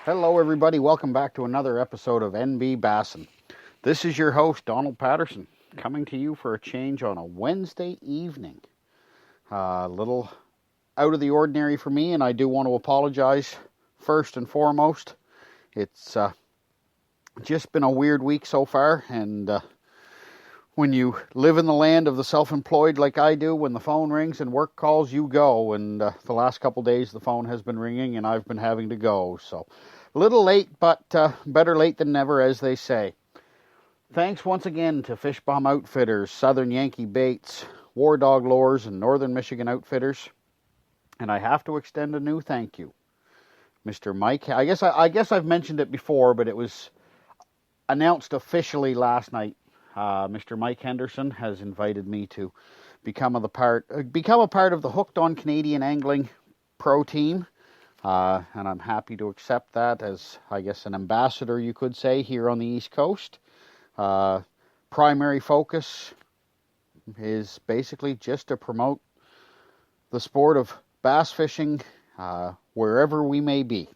Hello everybody, welcome back to another episode of NB Bassin. This is your host, Donald Patterson, coming to you for a change on a Wednesday evening. A little out of the ordinary for me, and I do want to apologize first and foremost. It's just been a weird week so far, and when you live in the land of the self-employed like I do, when the phone rings and work calls, you go, and the last couple days the phone has been ringing and I've been having to go, so a little late, but better late than never, as they say. Thanks once again to Fish Bomb Outfitters, Southern Yankee Baits, War Dog Lures, and Northern Michigan Outfitters. And I have to extend a new thank you. Mr. Mike, I guess I've mentioned it before, but it was announced officially last night. Mr. Mike Henderson has invited me to become a part of the Hooked on Canadian Angling Pro team. And I'm happy to accept that as, I guess, an ambassador, you could say, here on the East Coast. Primary focus is basically just to promote the sport of bass fishing wherever we may be.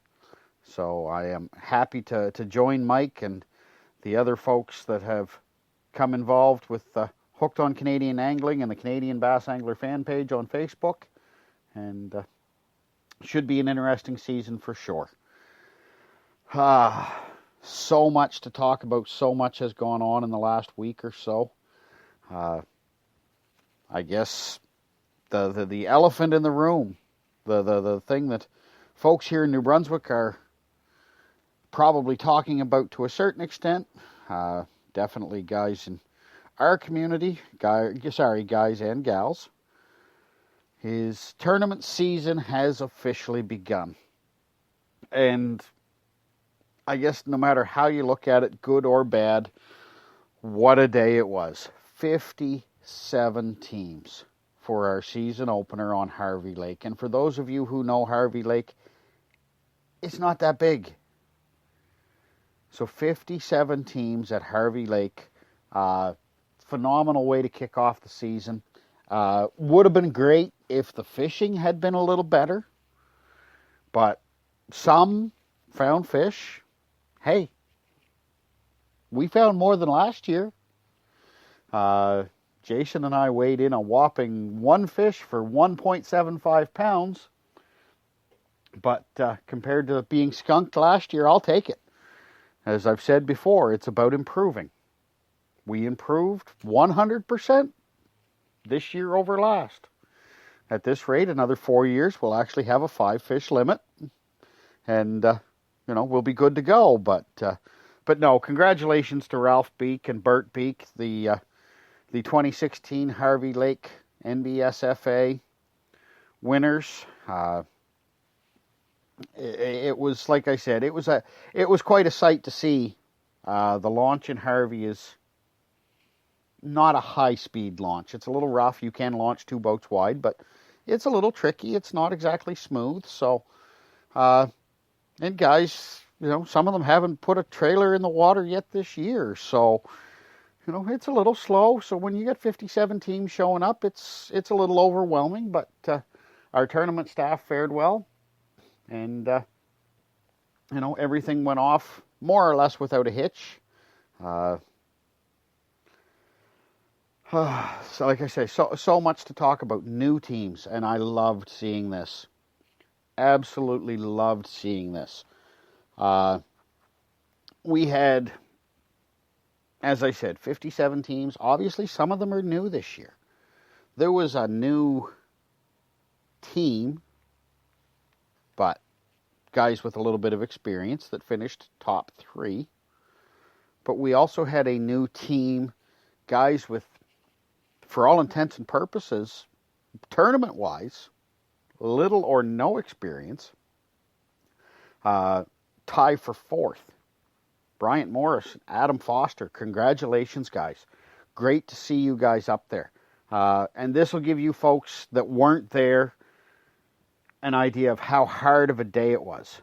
So I am happy to join Mike and the other folks that have come involved with Hooked on Canadian Angling and the Canadian Bass Angler fan page on Facebook. And should be an interesting season for sure. So much to talk about. So much has gone on in the last week or so. I guess the elephant in the room, the thing that folks here in New Brunswick are probably talking about to a certain extent. Definitely guys in our community, guys and gals. His tournament season has officially begun. And I guess no matter how you look at it, good or bad, what a day it was. 57 teams for our season opener on Harvey Lake. And for those of you who know Harvey Lake, it's not that big. So 57 teams at Harvey Lake. Phenomenal way to kick off the season. Would have been great if the fishing had been a little better, but some found fish. Hey, we found more than last year. Jason and I weighed in a whopping one fish for 1.75 pounds, but compared to being skunked last year, I'll take it. As I've said before, it's about improving. We improved 100%. This year over last. At this rate, another 4 years, we'll actually have a 5-fish limit, and we'll be good to go. But no, congratulations to Ralph Beek and Bert Beek, the 2016 Harvey Lake NBSFA winners. It was, like I said, it was quite a sight to see. The launch in Harvey is not a high-speed launch. It's a little rough. You can launch 2 boats wide, but it's a little tricky. It's not exactly smooth. So, and guys, some of them haven't put a trailer in the water yet this year. So, it's a little slow. So when you get 57 teams showing up, it's a little overwhelming. But our tournament staff fared well, and everything went off more or less without a hitch. So like I say, so much to talk about. New teams, and I loved seeing this. Absolutely loved seeing this. We had, as I said, 57 teams. Obviously, some of them are new this year. There was a new team, but guys with a little bit of experience that finished top 3. But we also had a new team, guys with, for all intents and purposes, tournament-wise, little or no experience. Tie for 4th. Bryant Morris, Adam Foster, congratulations, guys. Great to see you guys up there. And this will give you folks that weren't there an idea of how hard of a day it was.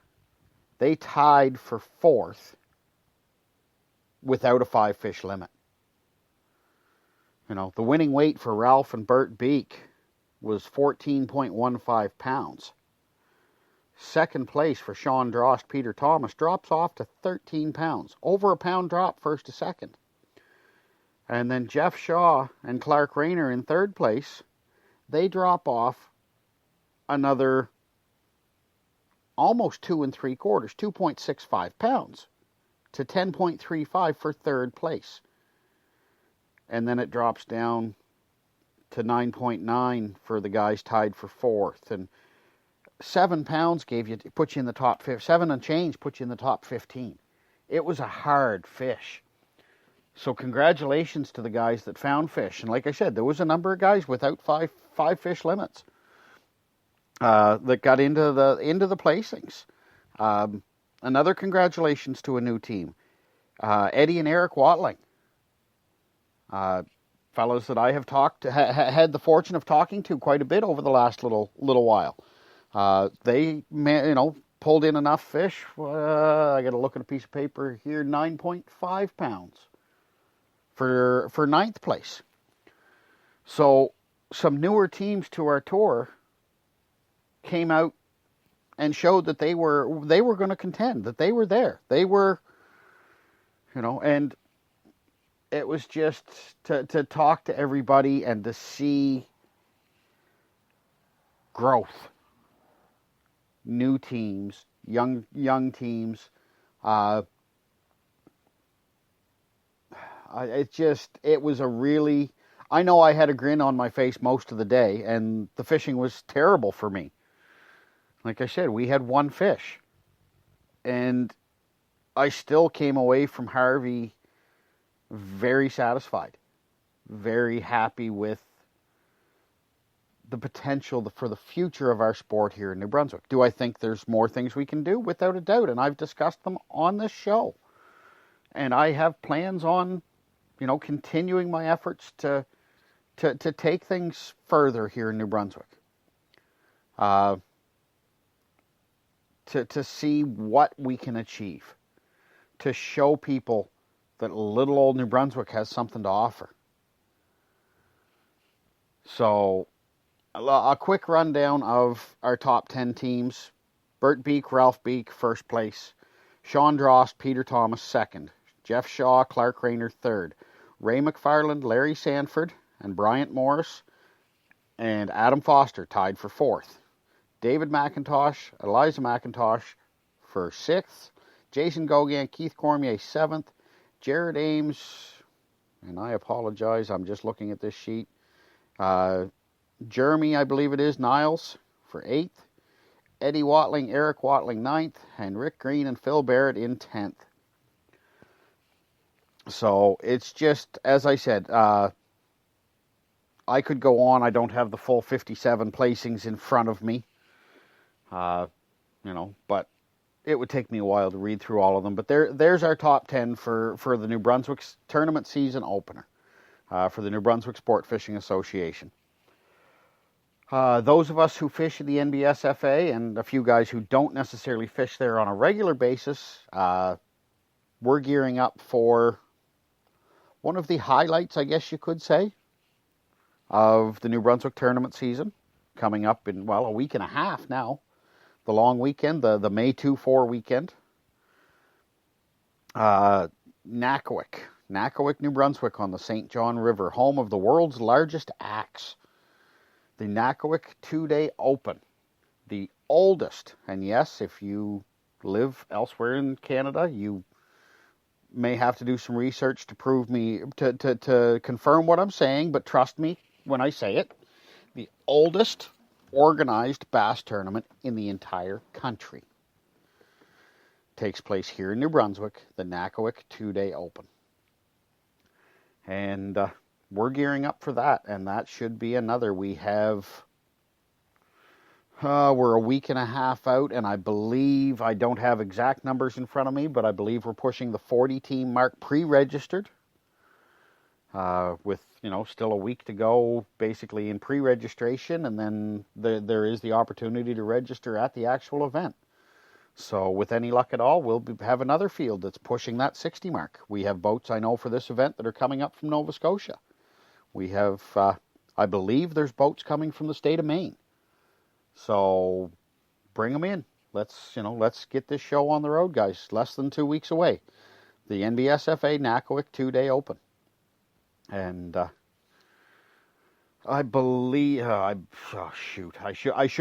They tied for 4th without a 5-fish limit. The winning weight for Ralph and Bert Beek was 14.15 pounds. Second place for Sean Drost, Peter Thomas, drops off to 13 pounds. Over a pound drop first to second. And then Jeff Shaw and Clark Rayner in third place, they drop off another almost 2 3/4, 2.65 pounds to 10.35 for third place. And then it drops down to 9.9 for the guys tied for fourth. And 7 pounds puts you in the top 5, 7 and change puts you in the top 15. It was a hard fish. So congratulations to the guys that found fish. And like I said, there was a number of guys without five fish limits that got into the placings. Another congratulations to a new team, Eddie and Eric Watling, fellows that I have had the fortune of talking to quite a bit over the last little while. They pulled in enough fish. I got to look at a piece of paper here. 9.5 pounds for ninth place. So some newer teams to our tour came out and showed that they were going to contend, that they were there. They were, and it was just to talk to everybody and to see growth. New teams, young teams. It was a really, I know I had a grin on my face most of the day, and the fishing was terrible for me. Like I said, we had one fish, and I still came away from Harvey very satisfied, very happy with the potential for the future of our sport here in New Brunswick. Do I think there's more things we can do? Without a doubt, and I've discussed them on this show. And I have plans on, continuing my efforts to take things further here in New Brunswick. To see what we can achieve. To show people that little old New Brunswick has something to offer. So, a quick rundown of our top 10 teams. Bert Beek, Ralph Beek, first place. Sean Drost, Peter Thomas, second. Jeff Shaw, Clark Rayner, third. Ray McFarland, Larry Sanford, and Bryant Morris, and Adam Foster tied for fourth. David McIntosh, Eliza McIntosh for sixth. Jason Gogan, Keith Cormier, seventh. Jared Ames, and I apologize, I'm just looking at this sheet. Jeremy, I believe it is, Niles for eighth. Eddie Watling, Eric Watling, ninth. And Rick Green and Phil Barrett in 10th. So it's just, as I said, I could go on. I don't have the full 57 placings in front of me. But it would take me a while to read through all of them. But there's our top 10 for the New Brunswick tournament season opener for the New Brunswick Sport Fishing Association. Those of us who fish in the NBSFA and a few guys who don't necessarily fish there on a regular basis, we're gearing up for one of the highlights, I guess you could say, of the New Brunswick tournament season, coming up in, a week and a half now. The long weekend, the May 2-4 weekend. Nakawik, New Brunswick on the St. John River, home of the world's largest axe. The Nakawik 2-day Open, the oldest, and yes, if you live elsewhere in Canada, you may have to do some research to prove me, to confirm what I'm saying, but trust me when I say it, the oldest organized bass tournament in the entire country takes place here in New Brunswick, the Nakawik 2-day Open. And we're gearing up for that, and that should be another. We have, we're a week and a half out, and I believe, I don't have exact numbers in front of me, but I believe we're pushing the 40-team mark pre-registered, with, still a week to go, basically in pre-registration, and then there is the opportunity to register at the actual event. So with any luck at all, we'll have another field that's pushing that 60 mark. We have boats, I know, for this event that are coming up from Nova Scotia. We have, I believe there's boats coming from the state of Maine. So bring them in. Let's get this show on the road, guys. Less than 2 weeks away. The NBSFA Nakoik 2-day open. And I believe, I should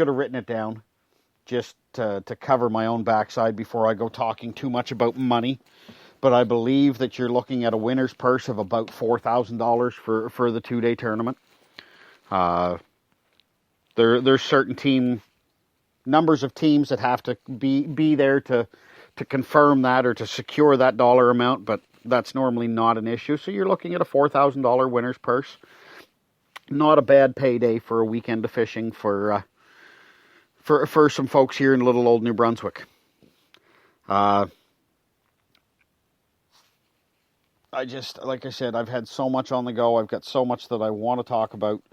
have written it down just to cover my own backside before I go talking too much about money. But I believe that you're looking at a winner's purse of about $4,000 for the 2-day tournament. There's certain numbers of teams that have to be there to confirm that or to secure that dollar amount, but that's normally not an issue. So you're looking at a $4,000 winner's purse. Not a bad payday for a weekend of fishing for some folks here in little old New Brunswick. Like I said, I've had so much on the go. I've got so much that I want to talk about.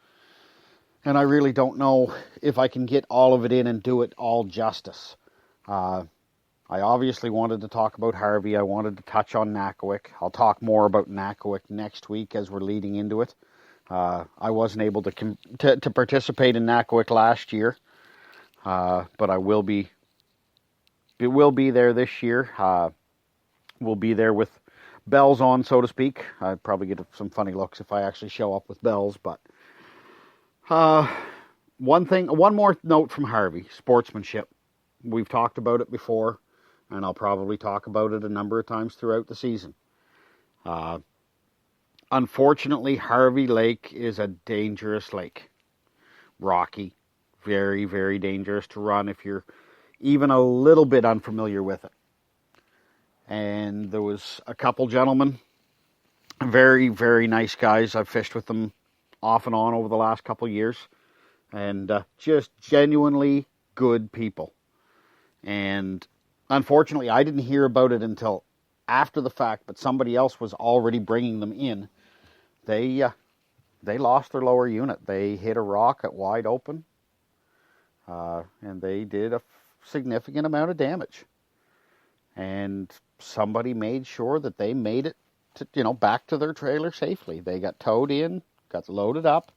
And I really don't know if I can get all of it in and do it all justice. I obviously wanted to talk about Harvey. I wanted to touch on Nakoik. I'll talk more about Nakoik next week as we're leading into it. I wasn't able to participate in Nakoik last year, but it will be there this year. We'll be there with bells on, so to speak. I'd probably get some funny looks if I actually show up with bells, but one more note from Harvey, sportsmanship. We've talked about it before, and I'll probably talk about it a number of times throughout the season. Unfortunately, Harvey Lake is a dangerous lake. Rocky. Very, very dangerous to run if you're even a little bit unfamiliar with it. And there was a couple gentlemen, very, very nice guys. I've fished with them off and on over the last couple years. And just genuinely good people. And unfortunately, I didn't hear about it until after the fact, but somebody else was already bringing them in. They lost their lower unit. They hit a rock at wide open, and they did a significant amount of damage. And somebody made sure that they made it to, back to their trailer safely. They got towed in, got loaded up,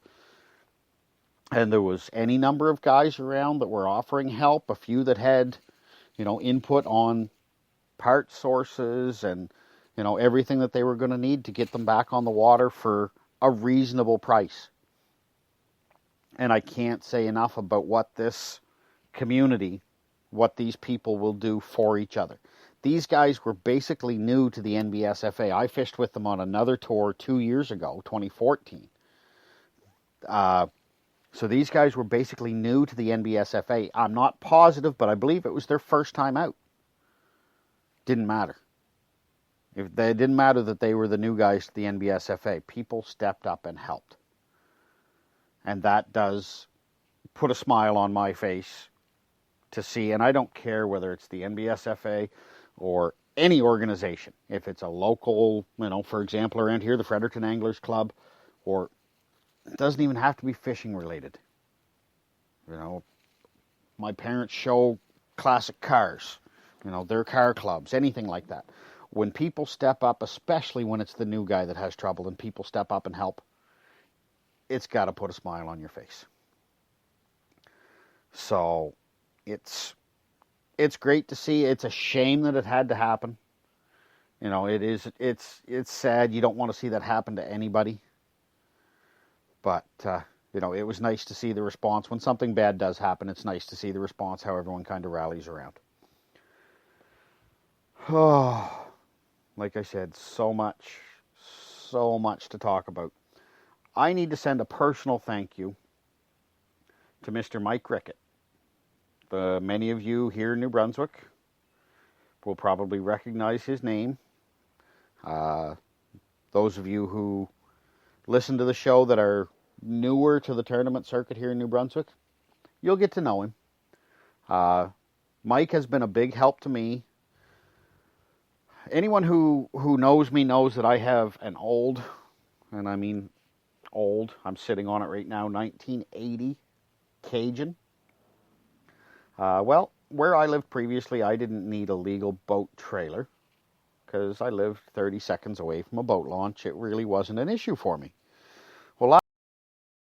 and there was any number of guys around that were offering help. A few that had, input on part sources and everything that they were going to need to get them back on the water for a reasonable price. And I can't say enough about what this community, what these people will do for each other. These guys were basically new to the NBSFA. I fished with them on another tour 2 years ago, 2014. So these guys were basically new to the NBSFA. I'm not positive, but I believe it was their first time out. Didn't matter. It didn't matter that they were the new guys to the NBSFA. People stepped up and helped. And that does put a smile on my face to see. And I don't care whether it's the NBSFA or any organization. If it's a local, for example, around here, the Fredericton Anglers Club, or it doesn't even have to be fishing related. My parents show classic cars, their car clubs, anything like that. When people step up, especially when it's the new guy that has trouble and people step up and help, it's got to put a smile on your face. So it's great to see. It's a shame that it had to happen. It's sad. You don't want to see that happen to anybody. But, it was nice to see the response. When something bad does happen, it's nice to see the response, how everyone kind of rallies around. Oh, like I said, so much to talk about. I need to send a personal thank you to Mr. Mike Rickett. Many of you here in New Brunswick will probably recognize his name. Those of you who listen to the show that are newer to the tournament circuit here in New Brunswick, you'll get to know him. Mike has been a big help to me. Anyone who knows me knows that I have an old, and I mean old, I'm sitting on it right now, 1980 Cajun. Well, where I lived previously, I didn't need a legal boat trailer because I lived 30 seconds away from a boat launch. It really wasn't an issue for me. Well,